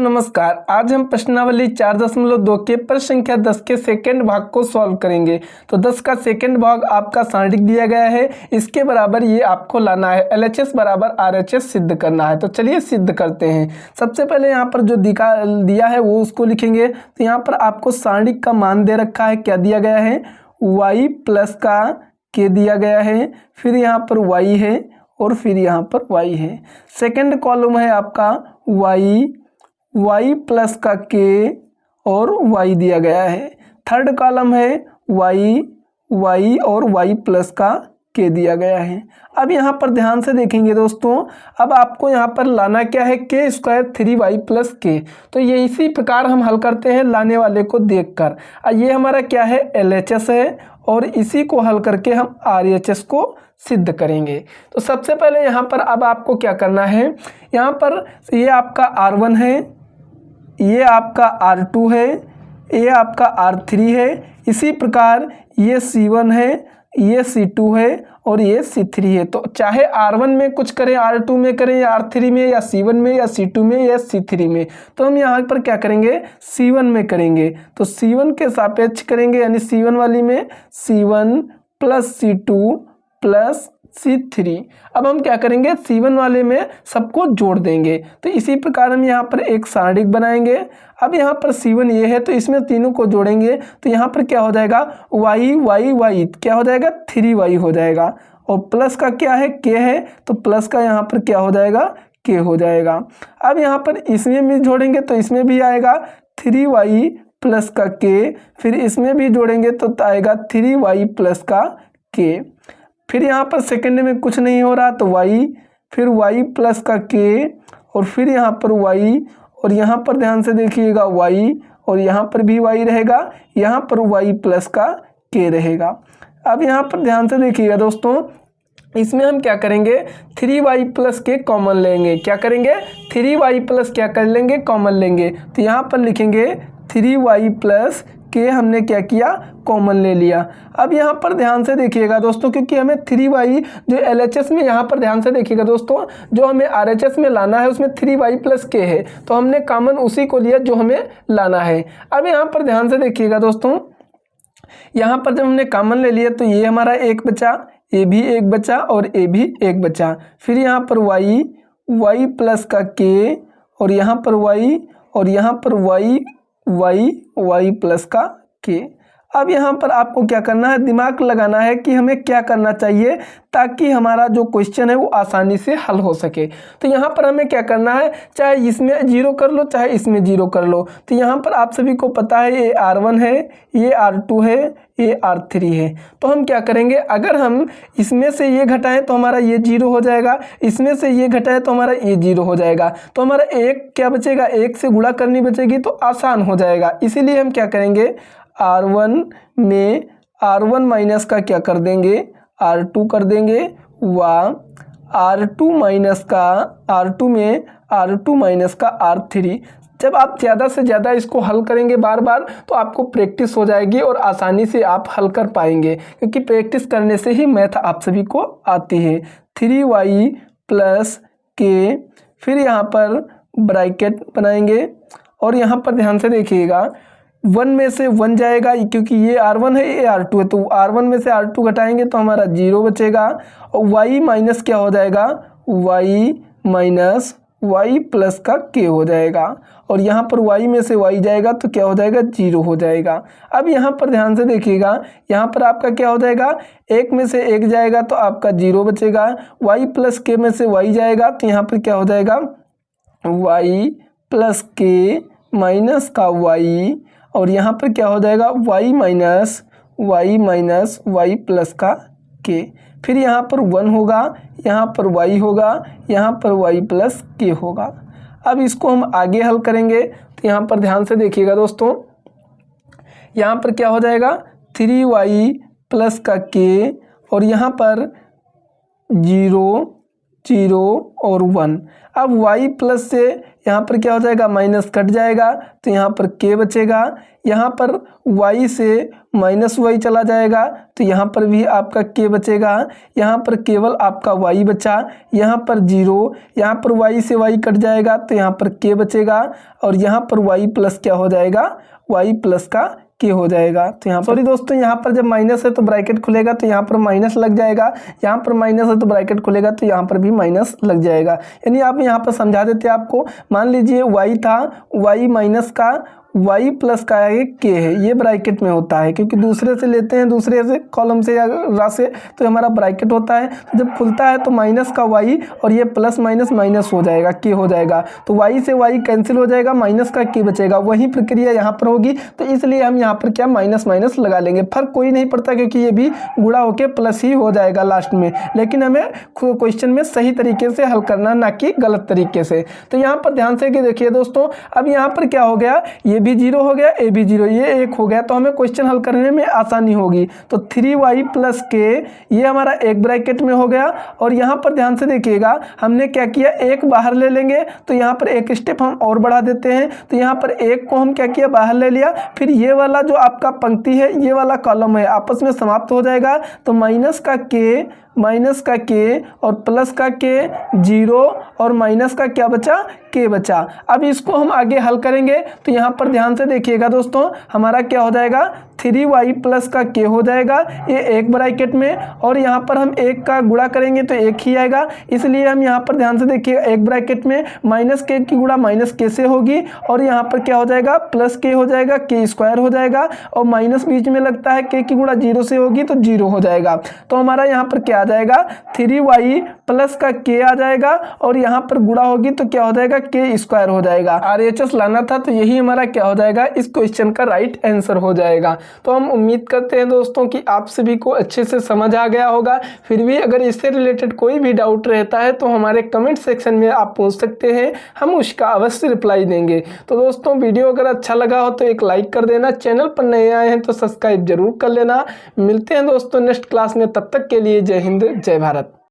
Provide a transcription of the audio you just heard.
नमस्कार। आज हम प्रश्नावली 4.2 के प्रश्न संख्या 10 के सेकंड भाग को सॉल्व करेंगे। तो 10 का सेकंड भाग आपका सारणिक दिया गया है, इसके बराबर ये आपको लाना है। LHS बराबर RHS सिद्ध करना है। तो चलिए सिद्ध करते हैं। सबसे पहले यहाँ पर जो दिया है वो उसको लिखेंगे। तो यहाँ पर आपको सारणिक का मान दे रखा है, क्या दिया गया है, y प्लस का k दिया गया है, फिर यहाँ पर y है और फिर यहाँ पर y है। सेकंड कॉलम है आपका y प्लस का k और y दिया गया है। थर्ड कॉलम है y और y प्लस का k दिया गया है। अब यहाँ पर ध्यान से देखेंगे दोस्तों, अब आपको यहाँ पर लाना क्या है, k square 3y plus k। तो ये इसी प्रकार हम हल करते हैं लाने वाले को देखकर। ये हमारा क्या है, LHS है और इसी को हल करके हम RHS को सिद्ध करेंगे। तो सबसे पहले यहाँ पर अब आपको क्या करना है, यहाँ पर ये आपका R1 है, ये आपका R2 है, ये आपका R3 है। इसी प्रकार ये C1 है, ये C2 है और ये C3 है। तो चाहे R1 में कुछ करें, R2 में करें या R3 में या C1 में या C2 में या C3 में, तो हम यहाँ पर क्या करेंगे, C1 में करेंगे। तो C1 के सापेक्ष करेंगे, यानी C1 वाली में C1 plus C2 plus C3। अब हम क्या करेंगे, C1 वाले में सबको जोड़ देंगे। तो इसी प्रकार हम यहाँ पर एक सारणिक बनाएंगे। अब यहाँ पर C1 ये है तो इसमें तीनों को जोड़ेंगे तो यहाँ पर क्या हो जाएगा, y क्या हो जाएगा, 3y हो जाएगा। और प्लस का क्या है, k है, तो प्लस का यहाँ पर क्या हो जाएगा, k हो जाएगा। अब यहाँ पर इसमें भी जोड़ेंगे तो इसमें भी आएगा 3y प्लस का k, फिर इसमें भी जोड़ेंगे तो आएगा 3y प्लस का k। फिर यहाँ पर सेकंड में कुछ नहीं हो रहा तो y, फिर y प्लस का k और फिर यहाँ पर y और यहाँ पर ध्यान से देखिएगा y और यहाँ पर भी y रहेगा, यहाँ पर y प्लस का k रहेगा। अब यहाँ पर ध्यान से देखिएगा दोस्तों, इसमें हम क्या करेंगे, 3y प्लस k कॉमन लेंगे। क्या करेंगे, 3y प्लस क्या कर लेंगे, कॉमन लेंगे। तो यहाँ पर लिखेंगे 3y प्लस k, हमने क्या किया, कॉमन ले लिया। अब यहाँ पर ध्यान से देखिएगा दोस्तों, क्योंकि हमें 3y जो LHS में, यहाँ पर ध्यान से देखिएगा दोस्तों, जो हमें RHS में लाना है उसमें 3y प्लस k है, तो हमने कॉमन उसी को लिया जो हमें लाना है। अब यहाँ पर ध्यान से देखिएगा दोस्तों, यहाँ पर जब हमने कॉमन ले लिया तो ये हमारा एक बचा, ये भी एक बचा और ये भी एक बचा। फिर यहाँ पर y प्लस का k और यहाँ पर y और यहाँ पर y प्लस का k। अब यहाँ पर आपको क्या करना है, दिमाग लगाना है कि हमें क्या करना चाहिए ताकि हमारा जो क्वेश्चन है वो आसानी से हल हो सके। तो यहाँ पर हमें क्या करना है, चाहे इसमें जीरो कर लो चाहे इसमें जीरो कर लो। तो यहाँ पर आप सभी को पता है ये R1 है, ये R2 है, ये R3 है। तो हम क्या करेंगे, अगर हम इसमें से ये घटाएं तो हमारा ये जीरो हो जाएगा, इसमें से ये घटाएं तो हमारा ये जीरो हो जाएगा। तो हमारा एक क्या बचेगा, एक से गुणा करनी बचेगी तो आसान हो जाएगा। इसीलिए हम क्या करेंगे, R1 में R1 माइनस का क्या कर देंगे, R2 कर देंगे, R2 माइनस का R2 में R2 माइनस का R3। जब आप ज़्यादा से ज़्यादा इसको हल करेंगे बार बार तो आपको प्रैक्टिस हो जाएगी और आसानी से आप हल कर पाएंगे, क्योंकि प्रैक्टिस करने से ही मैथ आप सभी को आती है। 3y प्लस k, फिर यहाँ पर ब्रैकेट बनाएंगे और यहाँ पर ध्यान से देखिएगा, 1 में से 1 जाएगा, क्योंकि ये R1 है ये R2 है, तो R1 में से R2 घटाएंगे तो हमारा 0 बचेगा। और y माइनस क्या हो जाएगा, y माइनस y प्लस का k हो जाएगा। और यहाँ पर y में से y जाएगा तो क्या हो जाएगा, 0 हो जाएगा। अब यहाँ पर ध्यान से देखिएगा, यहाँ पर आपका क्या हो जाएगा, 1 में से 1 जाएगा तो आपका 0 बचेगा, y प्लस k में से y जाएगा तो यहाँ पर क्या हो जाएगा, y प्लस k माइनस का y और यहाँ पर क्या हो जाएगा, y माइनस y प्लस का k। फिर यहाँ पर 1 होगा, यहाँ पर y होगा, यहाँ पर y प्लस k होगा। अब इसको हम आगे हल करेंगे तो यहाँ पर ध्यान से देखिएगा दोस्तों, यहाँ पर क्या हो जाएगा, 3y प्लस का k और यहाँ पर 0 0 और 1। अब y प्लस से यहाँ पर क्या हो जाएगा, माइनस कट जाएगा तो यहाँ पर k बचेगा। यहाँ पर y से माइनस y चला जाएगा तो यहाँ पर भी आपका k बचेगा। यहाँ पर केवल आपका y बचा, यहाँ पर 0, यहाँ पर y से y कट जाएगा तो यहाँ पर k बचेगा और यहाँ पर y प्लस क्या हो जाएगा, y प्लस का k हो जाएगा। तो यहाँ सॉरी दोस्तों, यहाँ पर जब माइनस है तो ब्रैकेट खुलेगा तो यहाँ पर माइनस लग जाएगा, यहाँ पर माइनस है तो ब्रैकेट खुलेगा तो यहाँ पर भी माइनस लग जाएगा। यानी आप यहाँ पर समझा देते हैं आपको। मान लीजिए y था, y माइनस का y प्लस का एक k है, ये ब्रैकेट में होता है क्योंकि दूसरे से लेते हैं, दूसरे से कॉलम से या रा से, तो हमारा ब्रैकेट होता है। तो जब खुलता है तो माइनस का y और ये प्लस माइनस माइनस हो जाएगा, k हो जाएगा। तो y से y कैंसिल हो जाएगा, माइनस का k बचेगा। वही प्रक्रिया यहाँ पर होगी तो इसलिए हम यहाँ पर क्या माइनस माइनस लगा लेंगे। फर्क कोई नहीं पड़ता क्योंकि ये भी गुणा होके प्लस ही हो जाएगा लास्ट में, लेकिन हमें क्वेश्चन में सही तरीके से हल करना, ना कि गलत तरीके से। तो यहाँ पर ध्यान से कि देखिए दोस्तों, अब यहाँ पर क्या हो गया, ये भी 0 हो गया, ए भी 0, ये 1 हो गया तो हमें क्वेश्चन हल करने में आसानी होगी। तो 3y प्लस k ये हमारा एक ब्रैकेट में हो गया। और यहाँ पर ध्यान से देखिएगा, हमने क्या किया, एक बाहर ले लेंगे तो यहाँ पर एक स्टेप हम और बढ़ा देते हैं। तो यहाँ पर एक को हम क्या किया, बाहर ले लिया, फिर ये वाला जो आपका पंक्ति है, ये वाला कॉलम है, आपस में समाप्त हो जाएगा। तो माइनस का k और प्लस का k 0 और माइनस का क्या बचा, k बचा। अब इसको हम आगे हल करेंगे तो यहाँ पर ध्यान से देखिएगा दोस्तों, हमारा क्या हो जाएगा, 3y प्लस का k हो जाएगा, ये एक ब्रैकेट में, और यहाँ पर हम एक का गुणा करेंगे तो एक ही आएगा। इसलिए हम यहाँ पर ध्यान से देखिएगा, एक ब्रैकेट में माइनस k की गुणा माइनस k से होगी और यहाँ पर क्या हो जाएगा, प्लस k हो जाएगा, k स्क्वायर हो जाएगा, और माइनस बीच में लगता है, k की गुणा 0 से होगी तो 0 हो जाएगा। तो हमारा यहाँ पर क्या आ जाएगा, 3y प्लस का k आ जाएगा और यहाँ पर गुणा होगी तो क्या हो जाएगा, k स्क्वायर हो जाएगा। RHS लाना था तो यही हमारा क्या हो जाएगा, इस क्वेश्चन का राइट आंसर हो जाएगा। तो हम उम्मीद करते हैं दोस्तों कि आप सभी को अच्छे से समझ आ गया होगा। फिर भी अगर इससे रिलेटेड कोई भी डाउट रहता है तो हमारे कमेंट सेक्शन में आप पूछ सकते हैं, हम उसका अवश्य रिप्लाई देंगे। तो दोस्तों, वीडियो अगर अच्छा लगा हो तो एक लाइक कर देना, चैनल पर नए आए हैं तो सब्सक्राइब जरूर कर लेना। मिलते हैं दोस्तों नेक्स्ट क्लास में, तब तक के लिए जय हिंद जय भारत।